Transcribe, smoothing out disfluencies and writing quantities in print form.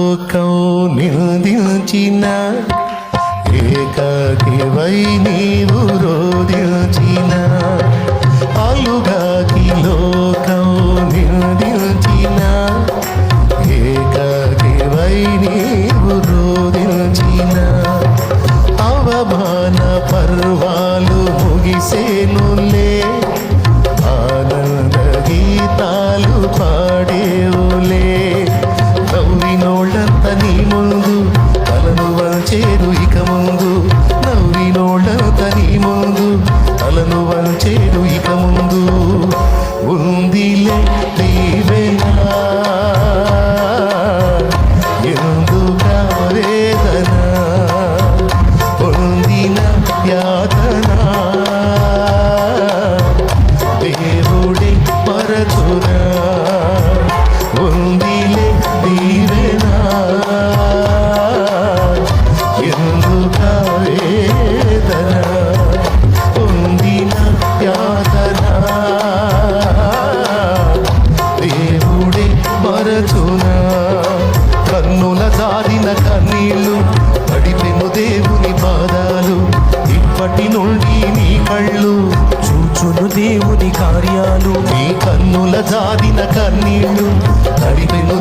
లోకం నిందించిన ఏకాకివై నీవు రోదించిన అలుగాకి లోకం నిందించిన ఏకాకివై నీవు రోదించిన అవమాన పర్వాలు ముగిసేనులే ఆనంద గీతాలు పాడేవులే నవ్వినోళ్ళంత నీ ముందు తలను వంచేరు ఇక ముందు నవ్వినోళ్ళంత నీ ముందు తలను వంచేరు ఇక ముందు ఉందిలే దీవెనా ఎందుకా వేదన పొందిన యాతనా దేవుడే పరచునా ఉందిలే దీవెనా ఎందుకా వేదన పొందిన యాతనా దేవుడే పరచునా కన్నుల జారిన కన్నీళ్ళు నడిపెను దేవుని పాదాలు ఇప్పటి నుండి నీ కళ్ళు చూచును దేవుని కార్యాలు నీ కన్నుల జారిన కన్నీళ్ళు నడిపెను